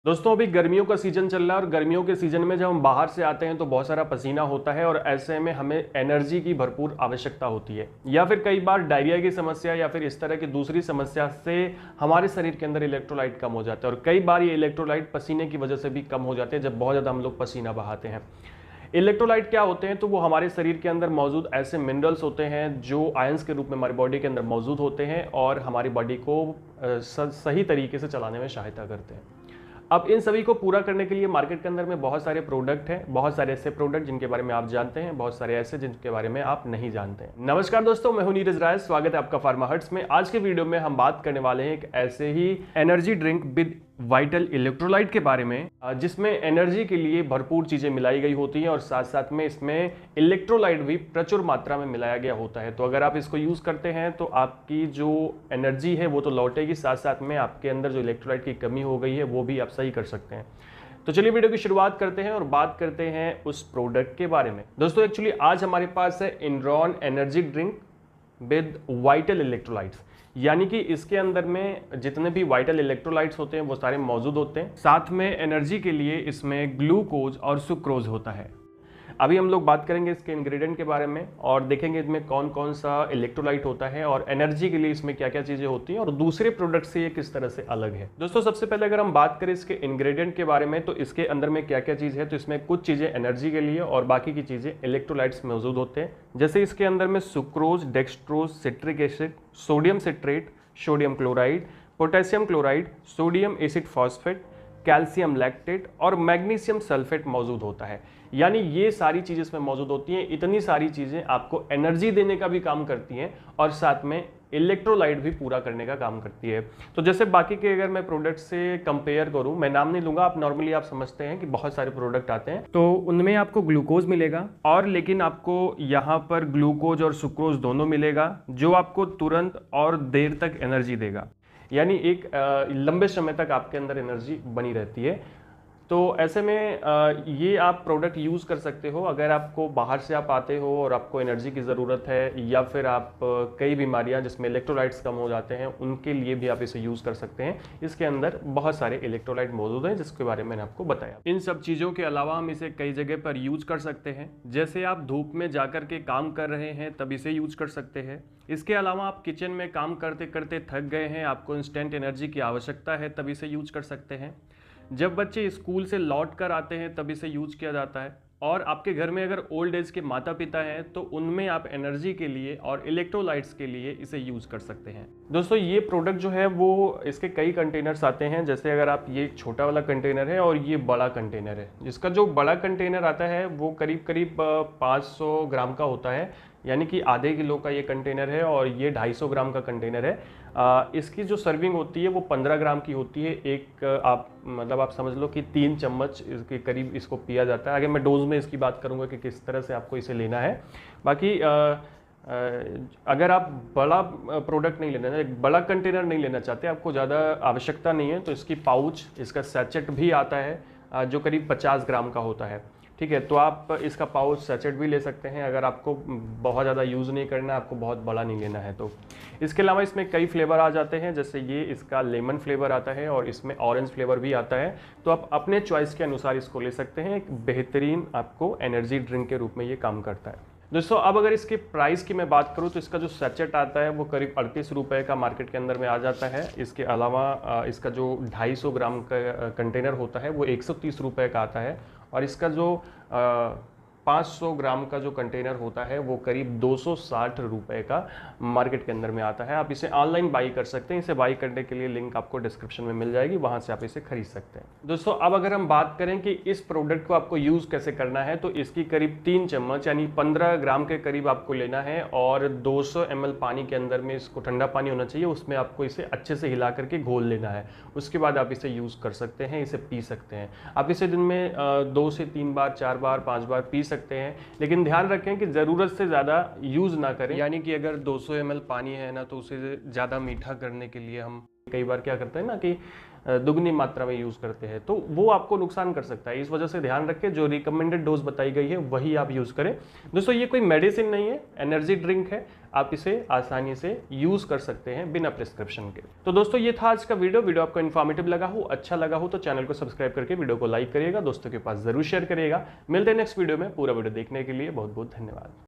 दोस्तों अभी गर्मियों का सीजन चल रहा है और गर्मियों के सीजन में जब हम बाहर से आते हैं तो बहुत सारा पसीना होता है और ऐसे में हमें एनर्जी की भरपूर आवश्यकता होती है या फिर कई बार डायरिया की समस्या या फिर इस तरह की दूसरी समस्या से हमारे शरीर के अंदर इलेक्ट्रोलाइट कम हो जाता है और कई बार ये इलेक्ट्रोलाइट पसीने की वजह से भी कम हो जाते हैं जब बहुत ज़्यादा हम लोग पसीना बहाते हैं। इलेक्ट्रोलाइट क्या होते हैं? तो वो हमारे शरीर के अंदर मौजूद ऐसे मिनरल्स होते हैं जो आयंस के रूप में हमारी बॉडी के अंदर मौजूद होते हैं और हमारी बॉडी को सही तरीके से चलाने में सहायता करते हैं। अब इन सभी को पूरा करने के लिए मार्केट के अंदर में बहुत सारे प्रोडक्ट हैं, बहुत सारे ऐसे प्रोडक्ट जिनके बारे में आप जानते हैं, बहुत सारे ऐसे जिनके बारे में आप नहीं जानते हैं। नमस्कार दोस्तों, मैं हूं नीरज राय, स्वागत है आपका फार्मा हर्ट्स में। आज के वीडियो में हम बात करने वाले हैं एक ऐसे ही energy drink with vital electrolyte के बारे में जिसमें एनर्जी के लिए भरपूर चीजें मिलाई गई होती हैं और साथ साथ में इसमें इलेक्ट्रोलाइट भी प्रचुर मात्रा में मिलाया गया होता है। तो अगर आप इसको यूज करते हैं तो आपकी जो एनर्जी है वो तो लौटेगी, साथ साथ में आपके अंदर जो इलेक्ट्रोलाइट की कमी हो गई है वो भी आप सही कर सकते हैं। तो चलिए वीडियो की शुरुआत करते हैं और बात करते हैं उस प्रोडक्ट के बारे में। दोस्तों एक्चुअली आज हमारे पास है इनरॉन energy drink with vital electrolytes, यानी कि इसके अंदर में जितने भी वाइटल इलेक्ट्रोलाइट्स होते हैं वो सारे मौजूद होते हैं। साथ में एनर्जी के लिए इसमें ग्लूकोज और सुक्रोज होता है। अभी हम लोग बात करेंगे इसके इंग्रेडिएंट के बारे में और देखेंगे इसमें कौन कौन सा इलेक्ट्रोलाइट होता है और एनर्जी के लिए इसमें क्या क्या चीज़ें होती हैं और दूसरे प्रोडक्ट से ये किस तरह से अलग है। दोस्तों सबसे पहले अगर हम बात करें इसके इंग्रेडिएंट के बारे में तो इसके अंदर में क्या क्या चीज़ है, तो इसमें कुछ चीज़ें एनर्जी के लिए और बाकी की चीज़ें इलेक्ट्रोलाइट्स मौजूद होते हैं। जैसे इसके अंदर में sucrose, dextrose, citric acid, sodium citrate, sodium chloride, potassium chloride, sodium acid phosphate, calcium lactate और मैग्नीशियम सल्फेट मौजूद होता है। यानी ये सारी चीज़ें इसमें मौजूद होती हैं। इतनी सारी चीज़ें आपको एनर्जी देने का भी काम करती हैं और साथ में इलेक्ट्रोलाइट भी पूरा करने का काम करती है। तो जैसे बाकी के अगर मैं प्रोडक्ट से कंपेयर करूं, मैं नाम नहीं लूंगा, आप नॉर्मली आप समझते हैं कि बहुत सारे प्रोडक्ट आते हैं तो उनमें आपको ग्लूकोज मिलेगा और लेकिन आपको यहाँ पर ग्लूकोज और सुक्रोज दोनों मिलेगा जो आपको तुरंत और देर तक एनर्जी देगा, यानी एक लंबे समय तक आपके अंदर एनर्जी बनी रहती है। तो ऐसे में ये आप प्रोडक्ट यूज़ कर सकते हो अगर आपको बाहर से आप आते हो और आपको एनर्जी की ज़रूरत है या फिर आप कई बीमारियां जिसमें इलेक्ट्रोलाइट्स कम हो जाते हैं उनके लिए भी आप इसे यूज़ कर सकते हैं। इसके अंदर बहुत सारे इलेक्ट्रोलाइट मौजूद हैं जिसके बारे में मैंने आपको बताया। इन सब चीज़ों के अलावा हम इसे कई जगह पर यूज कर सकते हैं। जैसे आप धूप में जाकर के काम कर रहे हैं तब इसे यूज कर सकते हैं। इसके अलावा आप किचन में काम करते करते थक गए हैं, आपको इंस्टेंट एनर्जी की आवश्यकता है, तब इसे यूज कर सकते हैं। जब बच्चे स्कूल से लौट कर आते हैं तब इसे यूज किया जाता है। और आपके घर में अगर ओल्ड एज के माता पिता हैं तो उनमें आप एनर्जी के लिए और इलेक्ट्रोलाइट्स के लिए इसे यूज कर सकते हैं। दोस्तों ये प्रोडक्ट जो है वो इसके कई कंटेनर्स आते हैं। जैसे अगर आप ये छोटा वाला कंटेनर है और ये बड़ा कंटेनर है, जिसका जो बड़ा कंटेनर आता है वो करीब करीब 500 ग्राम का होता है, यानी कि आधे किलो का ये कंटेनर है और ये 250 ग्राम का कंटेनर है। इसकी जो सर्विंग होती है वो 15 ग्राम की होती है। एक आप समझ लो कि 3 चम्मच इसके करीब इसको पिया जाता है। आगे मैं डोज में इसकी बात करूंगा कि किस तरह से आपको इसे लेना है। बाकी अगर आप बड़ा प्रोडक्ट नहीं लेना, एक बड़ा कंटेनर नहीं लेना चाहते, आपको ज़्यादा आवश्यकता नहीं है, तो इसकी पाउच, इसका सैचेट भी आता है जो करीब 50 ग्राम का होता है। ठीक है, तो आप इसका पाउच सैचेट भी ले सकते हैं अगर आपको बहुत ज़्यादा यूज़ नहीं करना है, आपको बहुत बड़ा नहीं लेना है। तो इसके अलावा इसमें कई फ्लेवर आ जाते हैं। जैसे ये इसका लेमन फ्लेवर आता है और इसमें ऑरेंज फ्लेवर भी आता है। तो आप अपने चॉइस के अनुसार इसको ले सकते हैं। एक बेहतरीन आपको एनर्जी ड्रिंक के रूप में ये काम करता है। दोस्तों अब अगर इसके प्राइस की मैं बात करूं तो इसका जो सैचेट आता है वो करीब 38 रुपये का मार्केट के अंदर में आ जाता है। इसके अलावा इसका जो 250 ग्राम का कंटेनर होता है वो 130 रुपये का आता है और इसका जो 500 ग्राम का जो कंटेनर होता है वो करीब 260 रुपये का मार्केट के अंदर में आता है। आप इसे ऑनलाइन बाई कर सकते हैं। इसे बाई करने के लिए लिंक आपको डिस्क्रिप्शन में मिल जाएगी, वहाँ से आप इसे खरीद सकते हैं। दोस्तों अब अगर हम बात करें कि इस प्रोडक्ट को आपको यूज़ कैसे करना है, तो इसकी करीब 3 चम्मच यानी 15 ग्राम के करीब आपको लेना है और 200 ml पानी के अंदर में, इसको ठंडा पानी होना चाहिए, उसमें आपको इसे अच्छे से हिला करके घोल लेना है। उसके बाद आप इसे यूज़ कर सकते हैं, इसे पी सकते हैं। आप इसे दिन में 2 से 3 बार, 4 बार, 5 बार पी सकते हैं, लेकिन ध्यान रखें कि ज़रूरत से ज़्यादा यूज़ ना करें। यानी कि अगर 200 ml पानी है ना तो उसे ज़्यादा मीठा करने के लिए हम कई बार क्या करते हैं ना कि दुगनी मात्रा में यूज़ करते हैं तो वो आपको नुकसान कर सकता है। इस वजह से ध्यान रखें, जो रिकमेंडेड डोज बताई गई है वही आप यूज़ करें। दोस्तों ये कोई मेडिसिन नहीं है, एनर्जी ड्रिंक है, आप इसे आसानी से यूज़ कर सकते हैं बिना प्रिस्क्रिप्शन के। तो दोस्तों ये था आज का वीडियो आपको इन्फॉर्मेटिव लगा हो, अच्छा लगा हो तो चैनल को सब्सक्राइब करके वीडियो को लाइक करिएगा, दोस्तों के पास जरूर शेयर करिएगा। मिलते हैं नेक्स्ट वीडियो में। पूरा वीडियो देखने के लिए बहुत बहुत धन्यवाद।